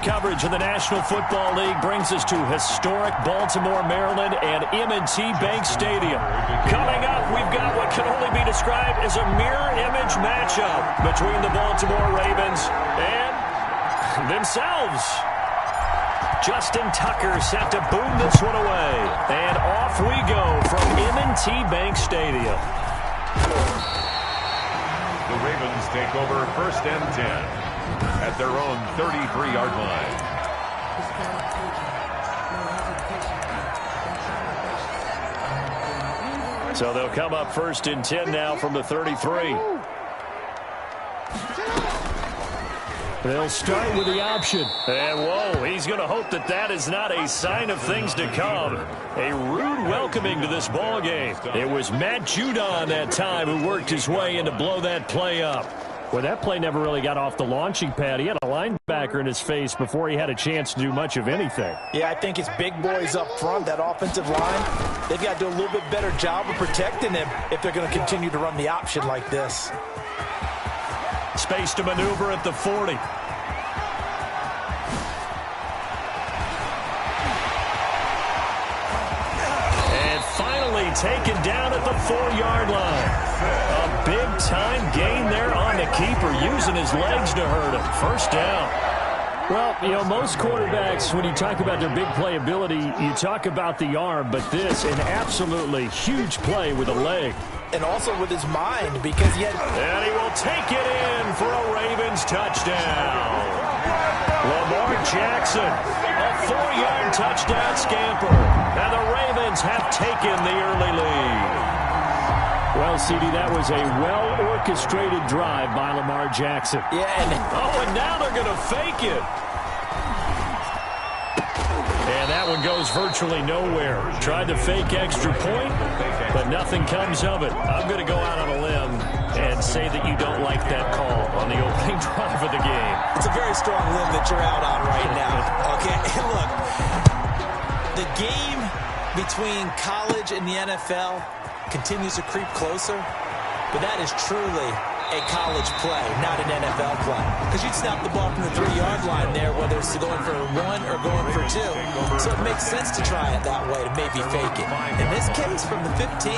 coverage of the National Football League brings us to historic Baltimore, Maryland, and M&T Bank Stadium. Coming up, we've got what can only be described as a mirror image matchup between the Baltimore Ravens and themselves. Justin Tucker set to boom this one away. And off we go from M&T Bank Stadium. The Ravens take over 1st and 10 at their own 33-yard line. So they'll come up 1st and 10 now from the 33. They'll start with the option. And, whoa, he's going to hope that that is not a sign of things to come. A rude welcoming to this ball game. It was Matt Judon that time who worked his way in to blow that play up. Well, that play never really got off the launching pad. He had a linebacker in his face before he had a chance to do much of anything. Yeah, I think it's big boys up front, that offensive line. They've got to do a little bit better job of protecting him if they're going to continue to run the option like this. Space to maneuver at the 40. And finally taken down at the 4-yard line. A big-time gain there on the keeper, using his legs to hurt him. 1st down. Well, you know, most quarterbacks, when you talk about their big playability, you talk about the arm, but this, an absolutely huge play with a leg. And also with his mind, because he had... And he will take it in for a Ravens touchdown. Lamar Jackson, a 4-yard touchdown scamper. And the Ravens have taken the early lead. Well, CD, that was a well-orchestrated drive by Lamar Jackson. Yeah, and now they're going to fake it. And that one goes virtually nowhere. Tried to fake extra point, but nothing comes of it. I'm going to go out on a limb and say that you don't like that call on the opening drive of the game. It's a very strong limb that you're out on right now. Okay, and look, the game between college and the NFL continues to creep closer, but that is truly a college play, not an NFL play. Because you'd snap the ball from the 3-yard line there, whether it's going for 1 or going for 2. So it makes sense to try it that way, to maybe fake it. In this case, from the 15,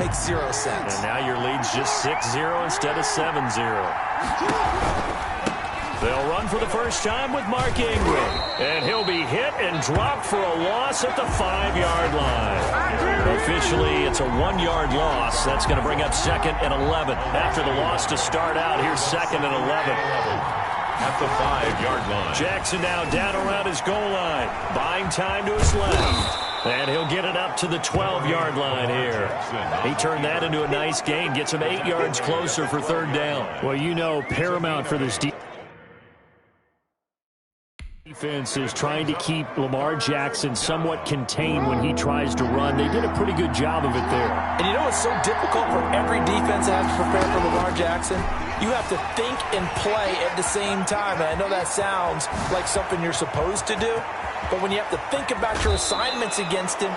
makes 0 sense. And now your lead's just 6-0 instead of 7-0. They'll run for the first time with Mark Ingram. And he'll be hit and dropped for a loss at the 5-yard line. Officially, it's a 1-yard loss. That's going to bring up 2nd and 11. After the loss to start out, here's 2nd and 11. At the 5-yard line. Jackson now down around his goal line. Buying time to his left. And he'll get it up to the 12-yard line here. He turned that into a nice gain. Gets him 8 yards closer for 3rd down. Well, you know, paramount for this defense is trying to keep Lamar Jackson somewhat contained when he tries to run. They did a pretty good job of it there. And you know what's so difficult for every defense that has to prepare for Lamar Jackson? You have to think and play at the same time. And I know that sounds like something you're supposed to do, but when you have to think about your assignments against him,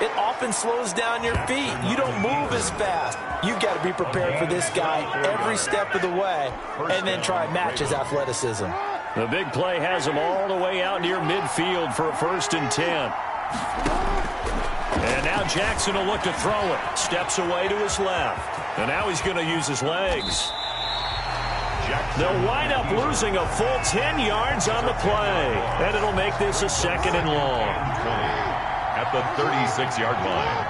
it often slows down your feet. You don't move as fast. You've got to be prepared for this guy every step of the way and then try and match his athleticism. The big play has him all the way out near midfield for a 1st and 10. And now Jackson will look to throw it. Steps away to his left. And now he's going to use his legs. They'll wind up losing a full 10 yards on the play. And it'll make this a 2nd and long. At the 36-yard line.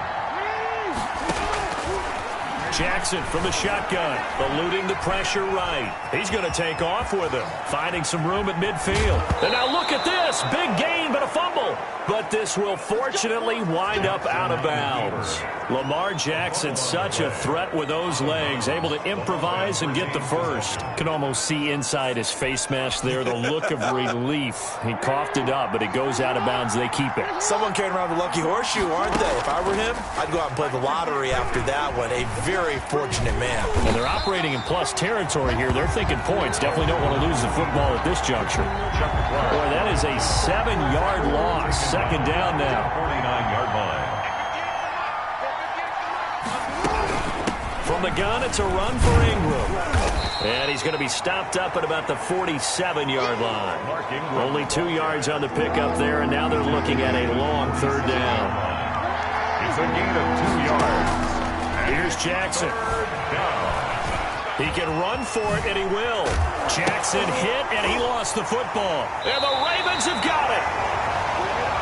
Jackson from the shotgun, eluding the pressure right. He's going to take off with him, finding some room at midfield. And now look at this. Big gain, but a fumble. But this will fortunately wind up out of bounds. Lamar Jackson, such a threat with those legs, able to improvise and get the first. Can almost see inside his face mask there the look of relief. He coughed it up, but it goes out of bounds. They keep it. Someone carrying around the lucky horseshoe, aren't they? If I were him, I'd go out and play the lottery after that one. A very fortunate man. And they're operating in plus territory here. They're thinking points. Definitely don't want to lose the football at this juncture. Boy, that is a 7-yard loss. 2nd down now. 49-yard line. From the gun, it's a run for Ingram. And he's going to be stopped up at about the 47-yard line. Only 2 yards on the pickup there, and now they're looking at a long third down. It's a gain of 2 yards. Here's Jackson. He can run for it, and he will. Jackson hit, and he lost the football. And the Ravens have got it.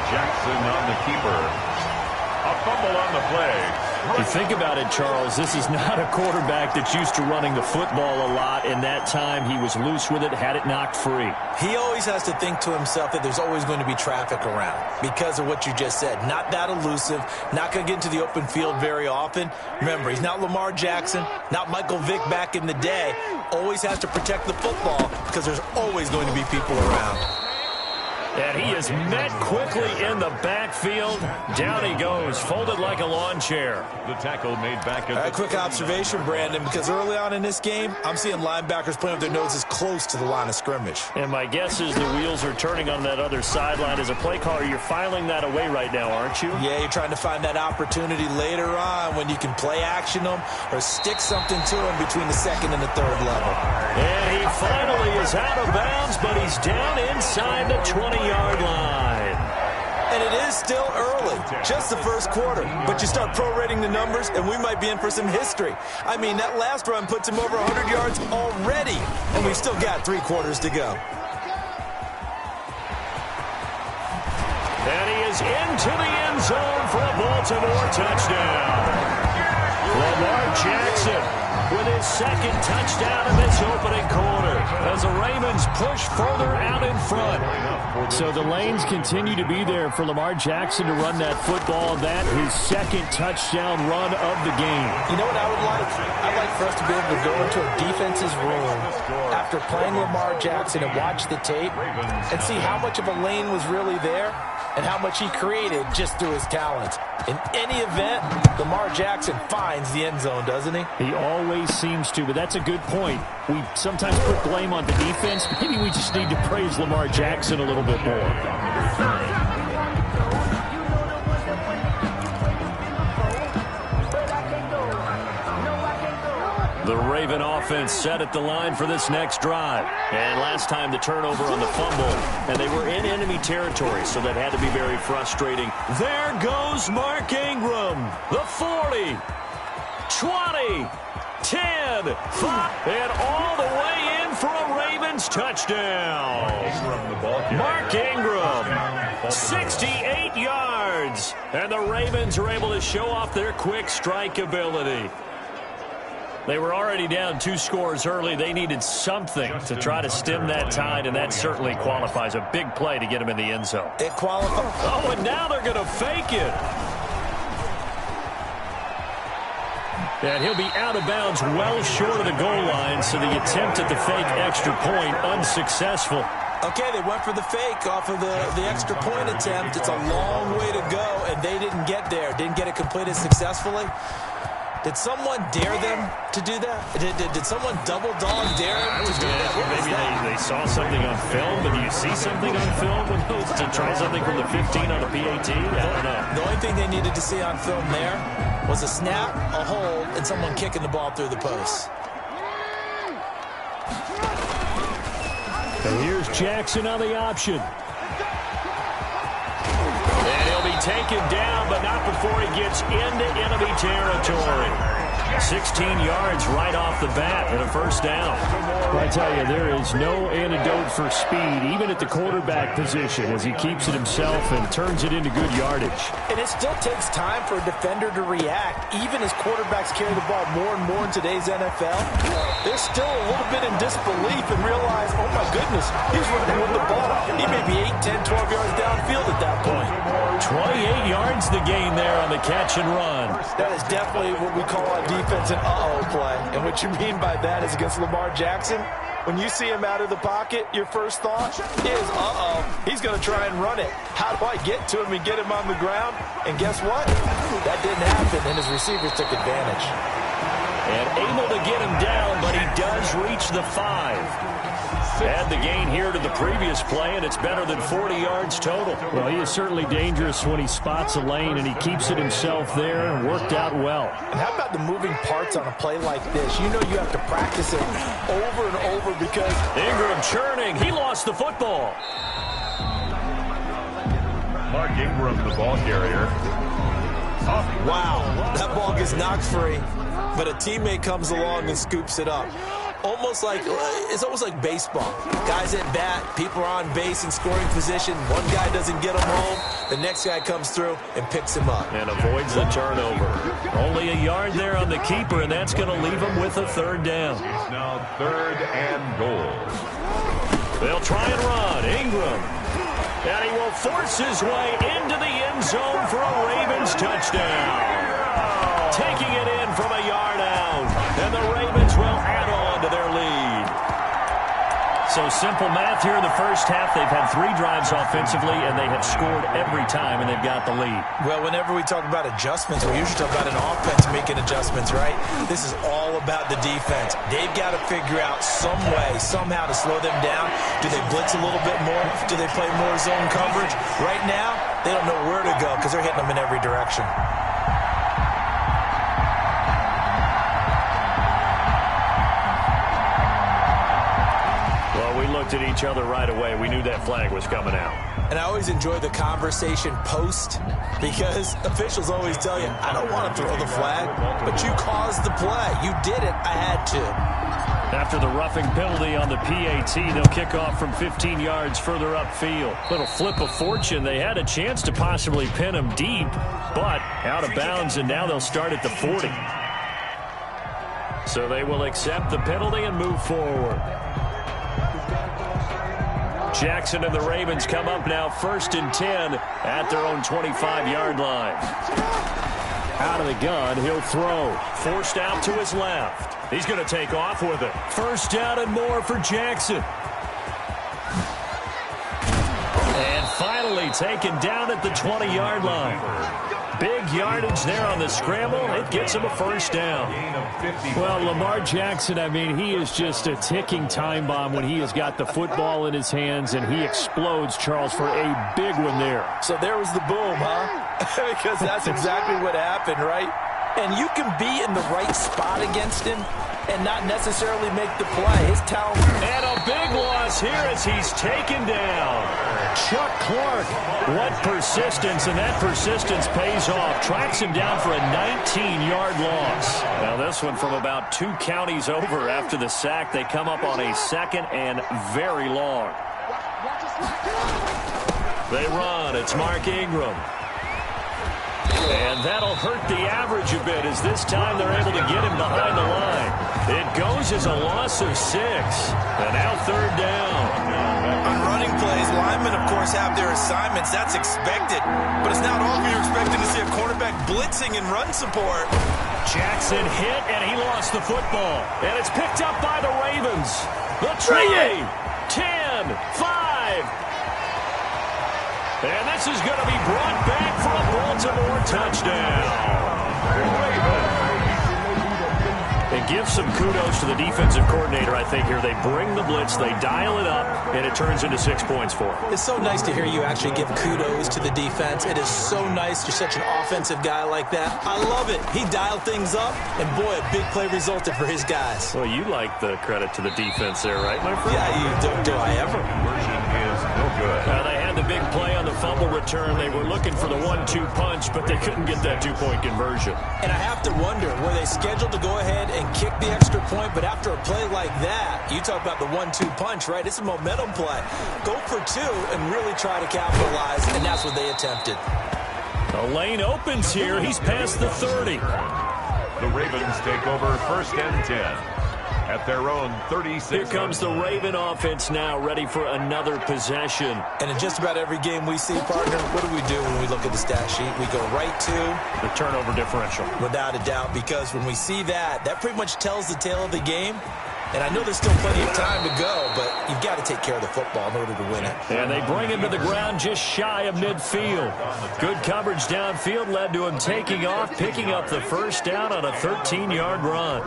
Jackson on the keeper. A fumble on the play. You think about it, Charles, this is not a quarterback that's used to running the football a lot, and that time he was loose with it, had it knocked free. He always has to think to himself that there's always going to be traffic around because of what you just said. Not that elusive, not going to get into the open field very often. Remember, he's not Lamar Jackson, not Michael Vick back in the day. Always has to protect the football because there's always going to be people around. And he is met quickly in the backfield. Down he goes, folded like a lawn chair. The tackle made back at a quick observation, Brandon, because early on in this game, I'm seeing linebackers playing with their noses close to the line of scrimmage. And my guess is the wheels are turning on that other sideline. As a play caller, you're filing that away right now, aren't you? Yeah, you're trying to find that opportunity later on when you can play action them or stick something to them between the second and the third level. And he finally is out of bounds, but he's down inside the 20-yard line. And it is still early, just the first quarter. But you start prorating the numbers, and we might be in for some history. I mean, that last run puts him over 100 yards already, and we've still got 3 quarters to go. And he is into the end zone for a Baltimore touchdown. Lamar Jackson with his second touchdown of this opening quarter as the Ravens push further out in front. So the lanes continue to be there for Lamar Jackson to run that football. That his second touchdown run of the game. You know what I would like? I'd like for us to be able to go into a defense's room after playing Lamar Jackson and watch the tape and see how much of a lane was really there and how much he created just through his talent. In any event, Lamar Jackson finds the end zone, doesn't he? He always seems to, but that's a good point. We sometimes put blame on the defense. Maybe we just need to praise Lamar Jackson a little bit more. The Raven offense set at the line for this next drive. And last time the turnover on the fumble, and they were in enemy territory, so that had to be very frustrating. There goes Mark Ingram. The 40, 20, 10, 5, and all the way in for a Ravens touchdown. Mark Ingram, 68 yards. And the Ravens are able to show off their quick strike ability. They were already down 2 scores early. They needed something to try to stem that tide, and that certainly qualifies. A big play to get him in the end zone. It qualifies. Oh, and now they're going to fake it. And he'll be out of bounds well short of the goal line, so the attempt at the fake extra point unsuccessful. Okay, they went for the fake off of the extra point attempt. It's a long way to go, and they didn't get there. Didn't get it completed successfully. Did someone dare them to do that? Did someone double dog dare them to do that? Maybe they saw something on film, but do you see something on film to try something from the 15 on the PAT? I don't know. The only thing they needed to see on film there was a snap, a hold, and someone kicking the ball through the post. And here's Jackson on the option. And he'll be taken down, but not before he gets into enemy territory. 16 yards right off the bat and a first down. I tell you, there is no antidote for speed, even at the quarterback position, as he keeps it himself and turns it into good yardage. And it still takes time for a defender to react, even as quarterbacks carry the ball more and more in today's NFL. They're still a little bit in disbelief and realize, oh my goodness, he's running with the ball. He may be 8, 10, 12 yards downfield at that point. 28 yards the gain there on the catch and run. That is definitely what we call on defense an uh-oh play. And what you mean by that is against Lamar Jackson, when you see him out of the pocket, your first thought is, uh-oh, he's going to try and run it. How do I get to him and get him on the ground? And guess what? That didn't happen, and his receivers took advantage. And able to get him down, but he does reach the 5. Add the gain here to the previous play, and it's better than 40 yards total. Well, he is certainly dangerous when he spots a lane, and he keeps it himself there and worked out well. And how about the moving parts on a play like this? You know you have to practice it over and over because... Ingram churning. He lost the football. Mark Ingram, the ball carrier. Wow, that ball gets knocked free, but a teammate comes along and scoops it up. It's almost like baseball. Guys at bat, people are on base in scoring position. One guy doesn't get him home. The next guy comes through and picks him up. And avoids the turnover. Only a yard there on the keeper, and that's going to leave him with a third down. It's now 3rd and goal. They'll try and run. Ingram. And he will force his way into the end zone for a Ravens touchdown. Taking it in from a yard out. And the Ravens will add on to their lead. So simple math here in the first half. They've had 3 drives offensively, and they have scored every time, and they've got the lead. Well, whenever we talk about adjustments, we usually talk about an offense making adjustments, right? This is all about the defense. They've got to figure out some way, somehow to slow them down. Do they blitz a little bit more? Do they play more zone coverage? Right now, they don't know where to go because they're hitting them in every direction. We looked at each other right away. We knew that flag was coming out. And I always enjoy the conversation post because officials always tell you, I don't want to throw the flag, but you caused the play. You did it. I had to. After the roughing penalty on the PAT, they'll kick off from 15 yards further upfield. Little flip of fortune. They had a chance to possibly pin him deep, but out of bounds, and now they'll start at the 40. So they will accept the penalty and move forward. Jackson and the Ravens come up now 1st and 10 at their own 25-yard line. Out of the gun, he'll throw. Forced out to his left. He's going to take off with it. 1st down and more for Jackson. And finally taken down at the 20-yard line. Big yardage there on the scramble. It gets him a 1st down. Well, Lamar Jackson, I mean, he is just a ticking time bomb when he has got the football in his hands, and he explodes, Charles, for a big one there. So there was the boom, huh? Because that's exactly what happened, right? And you can be in the right spot against him and not necessarily make the play. His talent. And a big loss here as he's taken down. Chuck Clark. What persistence, and that persistence pays off. Tracks him down for a 19-yard loss. Now this one from about 2 counties over after the sack. They come up on a 2nd and very long. They run. It's Mark Ingram. And that'll hurt the average a bit as this time they're able to get him behind the line. It goes as a loss of 6. And now 3rd down. On running plays, linemen, of course, have their assignments. That's expected. But it's not all you're expecting to see a quarterback blitzing and run support. Jackson hit, and he lost the football. And it's picked up by the Ravens. The try. 10, 5. And this is going to be brought back for a Baltimore touchdown. And give some kudos to the defensive coordinator, I think, here. They bring the blitz, they dial it up, and it turns into 6 points for them. It's so nice to hear you actually give kudos to the defense. It is so nice. You're such an offensive guy like that. I love it. He dialed things up, and boy, a big play resulted for his guys. Well, you like the credit to the defense there, right, my friend? Yeah, you do I ever. Conversion is no good. They had the big play on the fumble return. They were looking for the 1-2 punch, but they couldn't get that 2-point conversion. And I have to wonder, were they scheduled to go ahead and kick the extra point? But after a play like that, you talk about the 1-2 punch, right? It's a momentum play. Go for 2 and really try to capitalize, and that's what they attempted. The lane opens here. He's past the 30. The Ravens take over 1st and 10. At their own 36. Here comes the Raven offense now, ready for another possession. And in just about every game we see, partner, what do we do when we look at the stat sheet? We go right to the turnover differential. Without a doubt, because when we see that, that pretty much tells the tale of the game. And I know there's still plenty of time to go, but you've got to take care of the football in order to win it. And they bring him to the ground just shy of midfield. Good coverage downfield led to him taking off, picking up the first down on a 13-yard run.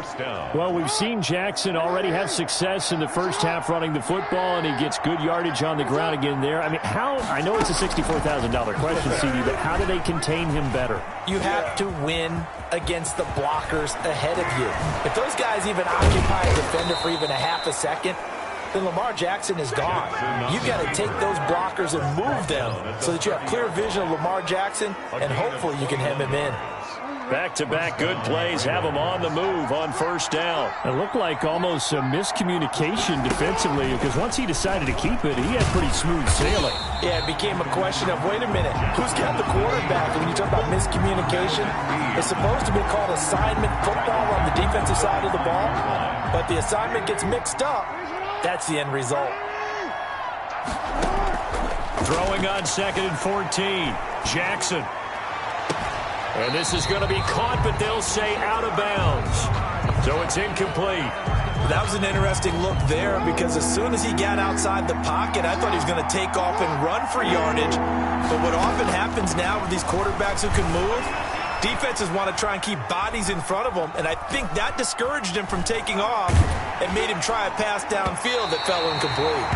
Well, we've seen Jackson already have success in the first half running the football, and he gets good yardage on the ground again there. I mean, I know it's a $64,000 question, CD, but how do they contain him better? You have to win against the blockers ahead of you. If those guys even occupy a defender for even a half a second, then Lamar Jackson is gone. You've got to take those blockers and move them so that you have clear vision of Lamar Jackson, and hopefully you can hem him in. Back-to-back good plays have him on the move on first down. It looked like almost a miscommunication defensively because once he decided to keep it, he had pretty smooth sailing. Yeah, it became a question of, wait a minute, who's got the quarterback? And when you talk about miscommunication, it's supposed to be called assignment football on the defensive side of the ball, but the assignment gets mixed up. That's the end result. Throwing on 2nd and 14. Jackson. And this is going to be caught, but they'll say out of bounds. So it's incomplete. That was an interesting look there because as soon as he got outside the pocket, I thought he was going to take off and run for yardage. But what often happens now with these quarterbacks who can move, defenses want to try and keep bodies in front of them, and I think that discouraged him from taking off and made him try a pass downfield that fell incomplete.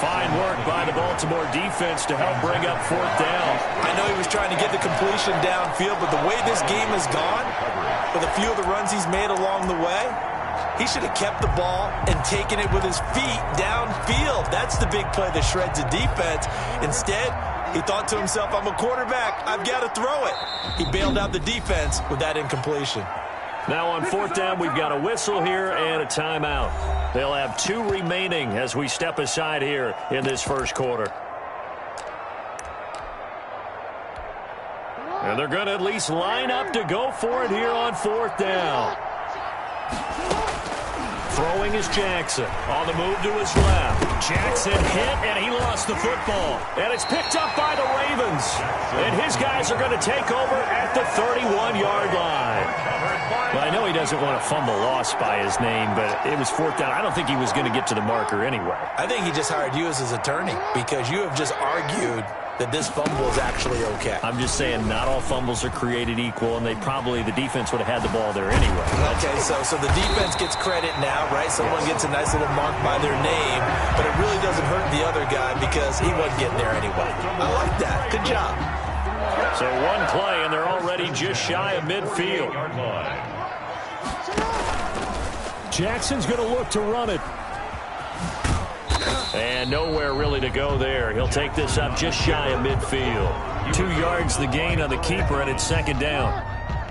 Fine work by the Baltimore defense to help bring up 4th down. I know he was trying to get the completion downfield, but the way this game has gone, with a few of the runs he's made along the way, he should have kept the ball and taken it with his feet downfield. That's the big play that shreds the defense. Instead, he thought to himself, I'm a quarterback, I've got to throw it. He bailed out the defense with that incompletion. Now on 4th down, we've got a whistle here and a timeout. They'll have 2 remaining as we step aside here in this first quarter. And they're going to at least line up to go for it here on 4th down. Throwing is Jackson. On the move to his left. Jackson hit, and he lost the football. And it's picked up by the Ravens. And his guys are going to take over at the 31-yard line. Well, I know he doesn't want a fumble lost by his name, but it was 4th down. I don't think he was going to get to the marker anyway. I think he just hired you as his attorney because you have just argued that this fumble is actually okay. I'm just saying not all fumbles are created equal, and the defense would have had the ball there anyway. Okay, so the defense gets credit now, right? Someone gets a nice little mark by their name, but it really doesn't hurt the other guy because he wasn't getting there anyway. I like that. Good job. So one play, and they're already just shy of midfield. Jackson's going to look to run it. And nowhere really to go there. He'll take this up just shy of midfield. 2 yards the gain on the keeper, and it's 2nd down.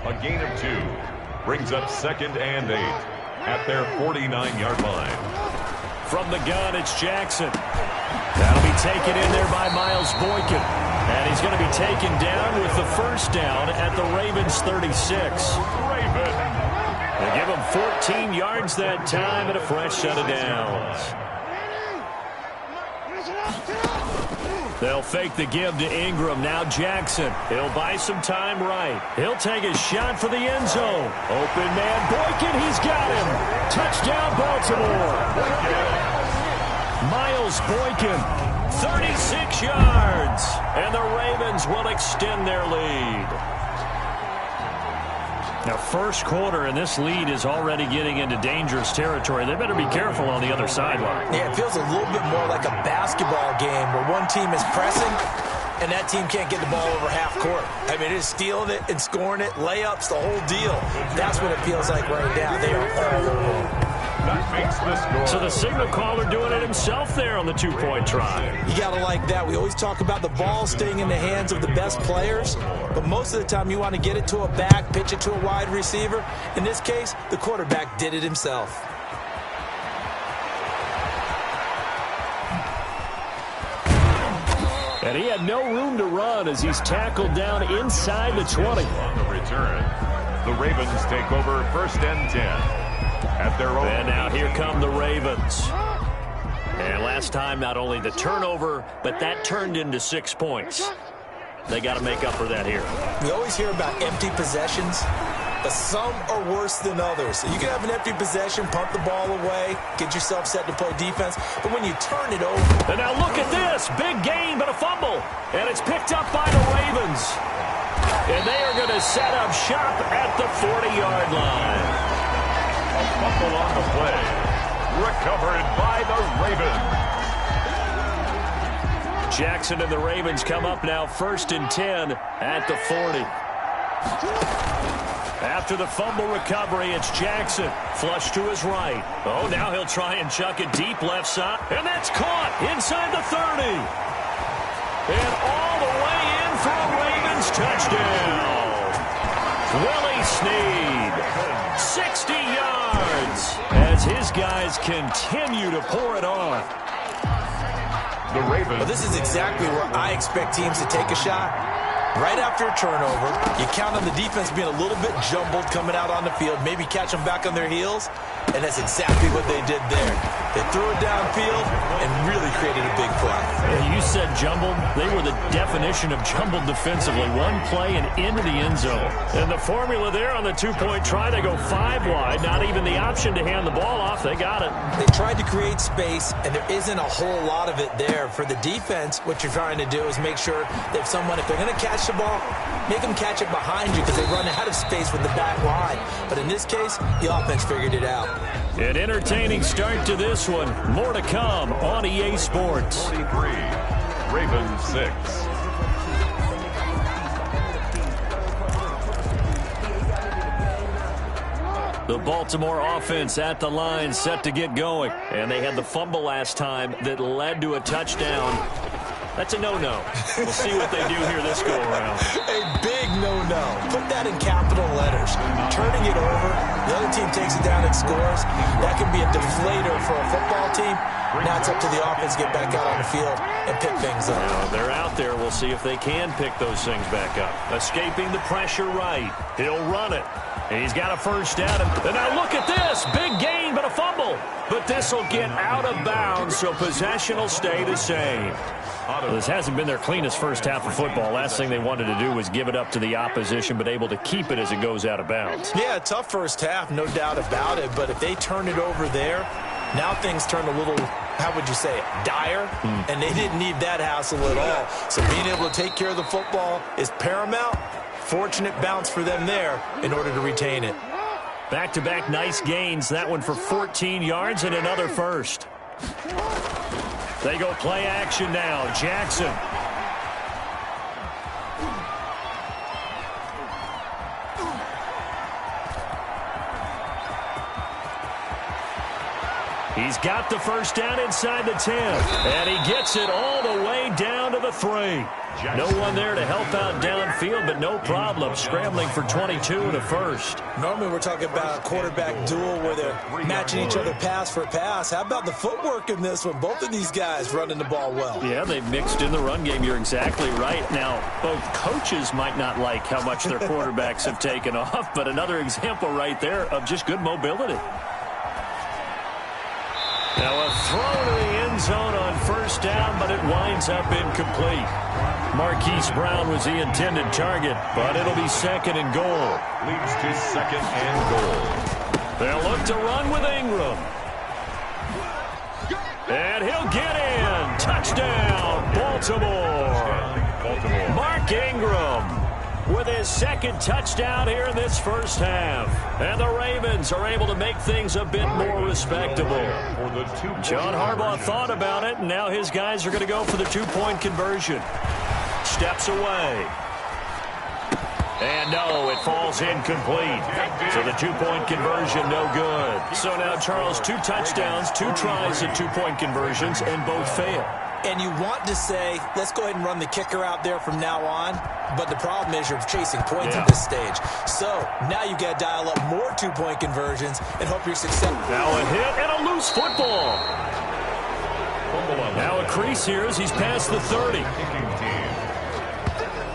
A gain of 2 brings up 2nd and 8 at their 49-yard line. From the gun, it's Jackson. That'll be taken in there by Miles Boykin. And he's going to be taken down with the first down at the Ravens' 36. They give him 14 yards that time and a fresh set of downs. They'll fake the give to Ingram. Now Jackson. He'll buy some time right. He'll take a shot for the end zone. Open man Boykin. He's got him. Touchdown Baltimore. Miles Boykin. 36 yards. And the Ravens will extend their lead. Now, first quarter, and this lead is already getting into dangerous territory. They better be careful on the other sideline. Yeah, it feels a little bit more like a basketball game where one team is pressing and that team can't get the ball over half court. I mean, it is stealing it and scoring it, layups, the whole deal. That's what it feels like right now. They are all over. That makes the score. So the signal caller doing it himself there on the 2-point try. You got to like that. We always talk about the ball staying in the hands of the best players, but most of the time you want to get it to a back, pitch it to a wide receiver. In this case, the quarterback did it himself. And he had no room to run as he's tackled down inside the 20. On the return, the Ravens take over 1st and 10. At their own. And now here come the Ravens. And last time, not only the turnover, but that turned into 6 points. They got to make up for that here. We always hear about empty possessions. but some are worse than others. So you can have an empty possession, punt the ball away, get yourself set to play defense, but when you turn it over... And now look at this. Big gain, but a fumble. And it's picked up by the Ravens. And they are going to set up shop at the 40-yard line. A fumble on the play. Recovered by the Ravens. Jackson and the Ravens come up now 1st and 10 at the 40. After the fumble recovery, it's Jackson. Flush to his right. Oh, now he'll try and chuck it deep left side. And that's caught inside the 30. And all the way in for a Ravens touchdown. Willie Snead, 60 yards, as his guys continue to pour it on. The Ravens. Well, this is exactly where I expect teams to take a shot. Right after a turnover, you count on the defense being a little bit jumbled coming out on the field, maybe catch them back on their heels, and that's exactly what they did there. They threw it downfield and really created a big play. You said jumbled. They were the definition of jumbled defensively. One play and into the end zone. And the formula there on the two-point try, they go 5 wide, not even the option to hand the ball off. They got it. They tried to create space, and there isn't a whole lot of it there. For the defense, what you're trying to do is make sure that if they're going to catch the ball, make them catch it behind you because they run out of space with the back line. But in this case, the offense figured it out. An entertaining start to this one. More to come on EA Sports. 43, Ravens 6. The Baltimore offense at the line, set to get going. And they had the fumble last time that led to a touchdown. That's a no-no. We'll see what they do here this go-around. A big no-no. Put that in capital letters. Turning it over, the other team takes it down and scores. That can be a deflator for a football team. Now it's up to the offense to get back out on the field and pick things up. Now, they're out there. We'll see if they can pick those things back up. Escaping the pressure right. He'll run it. He's got a first down. And now look at this. Big gain, but a fumble. But this will get out of bounds, so possession will stay the same. This hasn't been their cleanest first half of football. Last thing they wanted to do was give it up to the opposition, but able to keep it as it goes out of bounds. Yeah, tough first half, no doubt about it. But if they turn it over there, now things turn a little, how would you say it, dire? And they didn't need that hassle at all. So being able to take care of the football is paramount. Fortunate bounce for them there in order to retain it. Back-to-back nice gains. That one for 14 yards and another first. They go play action now. Jackson. He's got the first down inside the 10. And he gets it all the way down to the 3. No one there to help out downfield, but no problem. Scrambling for 22 and a first. Normally we're talking about a quarterback duel where they're matching each other pass for pass. How about the footwork in this one? Both of these guys running the ball well. Yeah, they've mixed in the run game. You're exactly right. Now, both coaches might not like how much their quarterbacks have taken off, but another example right there of just good mobility. Now a throw to the end zone on first down, but it winds up incomplete. Marquise Brown was the intended target, but it'll be 2nd and goal. Leads to 2nd and goal. They'll look to run with Ingram. And he'll get in. Touchdown, Baltimore. Mark Ingram with his 2nd touchdown here in this first half. And the Ravens are able to make things a bit more respectable. John Harbaugh thought about it, and now his guys are going to go for the 2-point conversion. Steps away. And no, it falls incomplete. So the 2-point conversion, no good. So now, Charles, 2 touchdowns, 2 tries at 2-point conversions, and both fail. And you want to say, let's go ahead and run the kicker out there from now on. But the problem is you're chasing points at this stage. So now you got to dial up more 2-point conversions and hope you're successful. Now a hit and a loose football. Now a crease here as he's past the 30.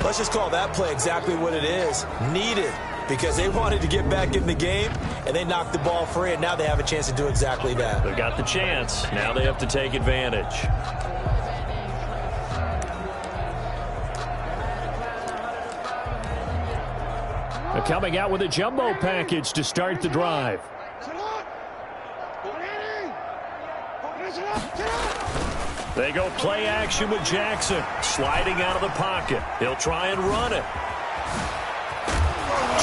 Let's just call that play exactly what it is. Needed. Because they wanted to get back in the game, and they knocked the ball free, and now they have a chance to do exactly that. They've got the chance. Now they have to take advantage. Coming out with a jumbo package to start the drive. They go play action with Jackson. Sliding out of the pocket. He'll try and run it.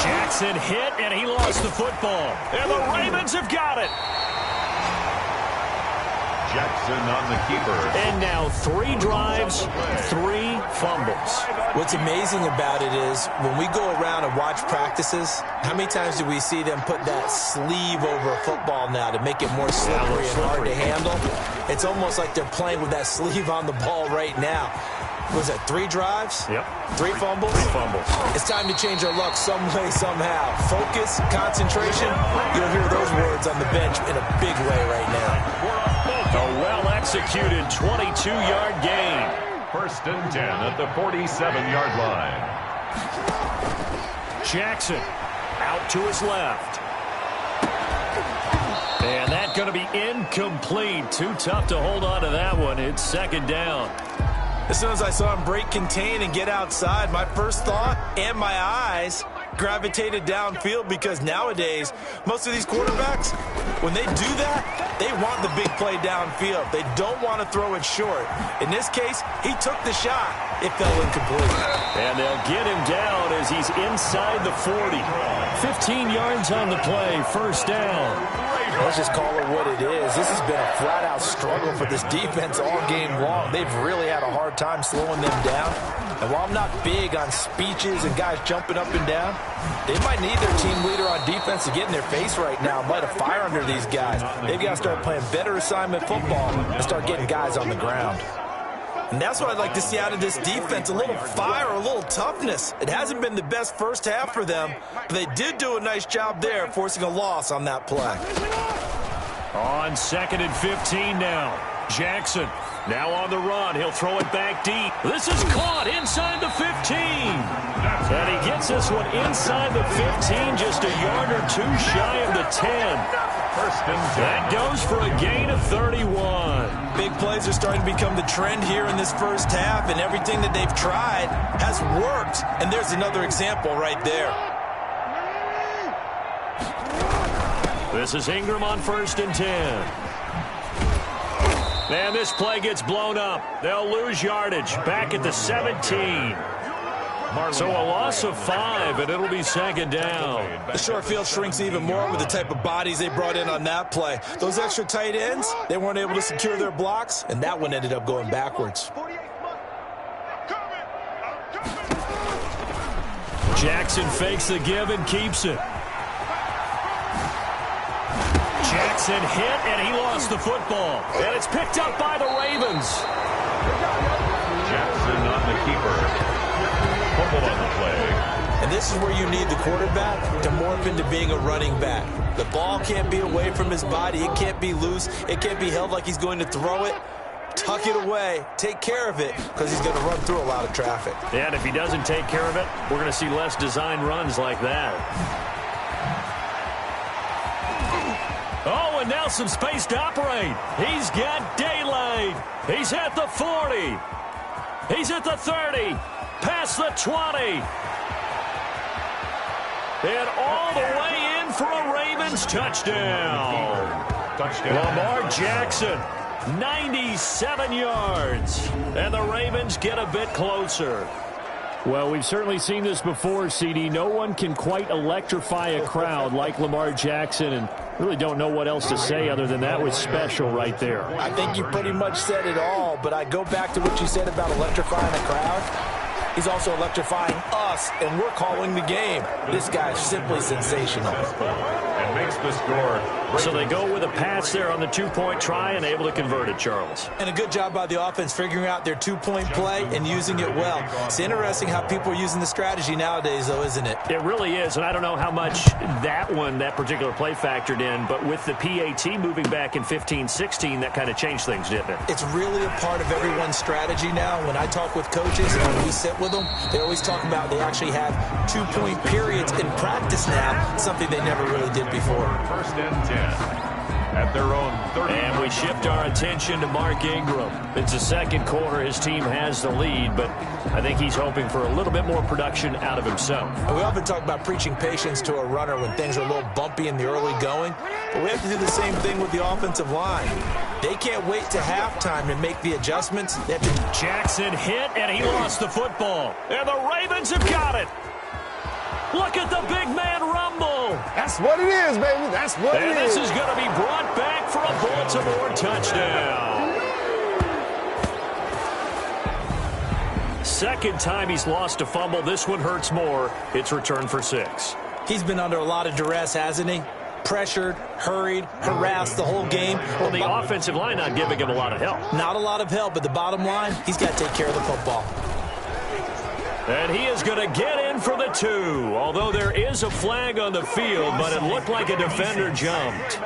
Jackson hit, and he lost the football. And the Ravens have got it. Jackson on the keeper. And now 3 drives, 3 fumbles. What's amazing about it is when we go around and watch practices, how many times do we see them put that sleeve over a football now to make it more slippery and hard to handle? It's almost like they're playing with that sleeve on the ball right now. Was that 3 drives? Yep. 3 fumbles? 3 fumbles. It's time to change our luck some way, somehow. Focus, concentration. You'll hear those words on the bench in a big way right now. A well-executed 22-yard gain. 1st and 10 at the 47-yard line. Jackson out to his left. And that's going to be incomplete. Too tough to hold on to that one. It's 2nd down. As soon as I saw him break contain and get outside, my first thought and my eyes gravitated downfield, because nowadays, most of these quarterbacks, when they do that, they want the big play downfield. They don't want to throw it short. In this case, he took the shot. It fell incomplete. And they'll get him down as he's inside the 40. 15 yards on the play, 1st down. Let's just call it what it is. This has been a flat-out struggle for this defense all game long. They've really had a hard time slowing them down. And while I'm not big on speeches and guys jumping up and down, they might need their team leader on defense to get in their face right now and light a fire under these guys. They've got to start playing better assignment football and start getting guys on the ground. And that's what I'd like to see out of this defense, a little fire, a little toughness. It hasn't been the best first half for them, but they did do a nice job there, forcing a loss on that play. On 2nd and 15 now. Jackson now on the run. He'll throw it back deep. This is caught inside the 15. And he gets this one inside the 15, just a yard or 2 shy of the 10. 1st and 10. That goes for a gain of 31. Big plays are starting to become the trend here in this first half, and everything that they've tried has worked. And there's another example right there. This is Ingram on 1st and 10. And this play gets blown up. They'll lose yardage back at the 17. So a loss of 5, and it'll be 2nd down. The short field shrinks even more with the type of bodies they brought in on that play. Those extra tight ends, they weren't able to secure their blocks, and that one ended up going backwards. Jackson fakes the give and keeps it. Jackson hit, and he lost the football. And it's picked up by the Ravens. Jackson on the keeper. Fumble on the play. And this is where you need the quarterback to morph into being a running back. The ball can't be away from his body. It can't be loose. It can't be held like he's going to throw it. Tuck it away. Take care of it, because he's going to run through a lot of traffic. And if he doesn't take care of it, we're going to see less design runs like that. Oh, and now some space to operate. He's got daylight. He's at the 40. He's at the 30. Past the 20. And all the way in for a Ravens touchdown. Lamar Jackson, 97 yards. And the Ravens get a bit closer. Well, we've certainly seen this before, CD. No one can quite electrify a crowd like Lamar Jackson, and really don't know what else to say other than that was special right there. I think you pretty much said it all, but I go back to what you said about electrifying a crowd. He's also electrifying us, and we're calling the game. This guy's simply sensational. And makes the score. So they go with a pass there on the 2-point try and able to convert it, Charles. And a good job by the offense figuring out their 2-point play and using it well. It's interesting how people are using the strategy nowadays, though, isn't it? It really is, and I don't know how much that particular play factored in, but with the PAT moving back in 15-16, that kind of changed things, didn't it? It's really a part of everyone's strategy now. When I talk with coaches and when we sit with them, they always talk about they actually have 2-point periods in practice now, something they never really did before. 1st and 10 at their own 30. And we shift our attention to Mark Ingram. It's the second quarter. His team has the lead, but I think he's hoping for a little bit more production out of himself. We often talk about preaching patience to a runner when things are a little bumpy in the early going, but we have to do the same thing with the offensive line. They can't wait to halftime to make the adjustments. They have to... Jackson hit, and he lost the football. And the Ravens have got it. Look at the big man rumble. That's what it is, baby. That's what it is. And this is going to be brought back for a Baltimore touchdown. Second time he's lost a fumble. This one hurts more. It's returned for 6. He's been under a lot of duress, hasn't he? Pressured, hurried, harassed the whole game. Well, the offensive line not giving him a lot of help. Not a lot of help, but the bottom line, he's got to take care of the football. And he is going to get in for the 2, although there is a flag on the field, but it looked like a defender jumped.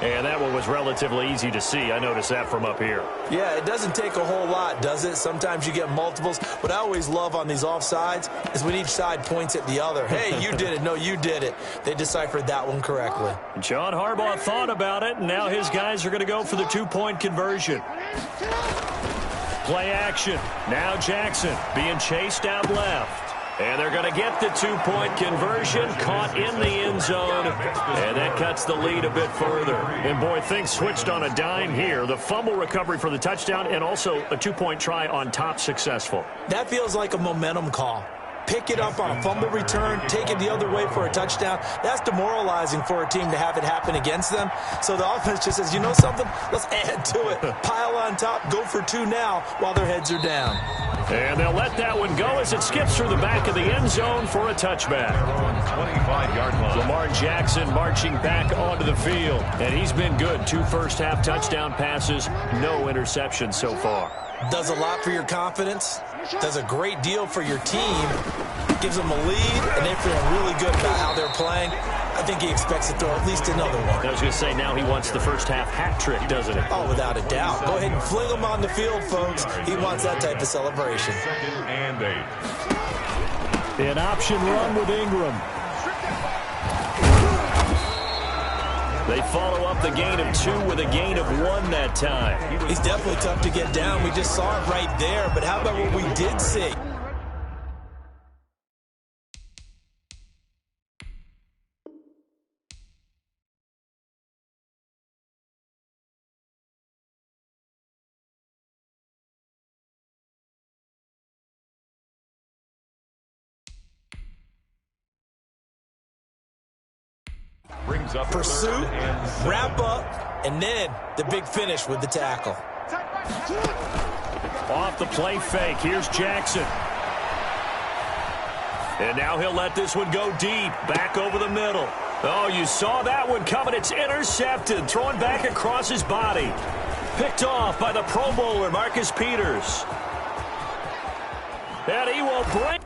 And that one was relatively easy to see. I noticed that from up here. Yeah, it doesn't take a whole lot, does it? Sometimes you get multiples. What I always love on these offsides is when each side points at the other. Hey, you did it. No, you did it. They deciphered that one correctly. John Harbaugh thought about it, and now his guys are going to go for the 2-point conversion. Play action. Now Jackson being chased out left. And they're going to get the 2-point conversion, caught in the end zone, and that cuts the lead a bit further. And, boy, things switched on a dime here. The fumble recovery for the touchdown and also a 2-point try on top successful. That feels like a momentum call. Pick it up on a fumble return, take it the other way for a touchdown. That's demoralizing for a team to have it happen against them. So the offense just says, you know something? Let's add to it. Pile on top, go for 2 now while their heads are down. And they'll let that one go as it skips through the back of the end zone for a touchback. 25-yard line. Lamar Jackson marching back onto the field. And he's been good. 2 first-half touchdown passes, no interceptions so far. Does a lot for your confidence. Does a great deal for your team. Gives them a lead, and they're feeling really good about how they're playing. I think he expects to throw at least another one. I was going to say, now he wants the first-half hat trick, doesn't he? Oh, without a doubt. Go ahead and fling him on the field, folks. He wants that type of celebration. 2nd and 8. An option run with Ingram. They follow up the gain of 2 with a gain of 1 that time. He's definitely tough to get down. We just saw it right there. But how about what we did see? Brings up Pursuit, wrap up, and then the big finish with the tackle. Off the play fake. Here's Jackson. And now he'll let this one go deep. Back over the middle. Oh, you saw that one coming. It's intercepted. Thrown back across his body. Picked off by the Pro Bowler, Marcus Peters. And he will break.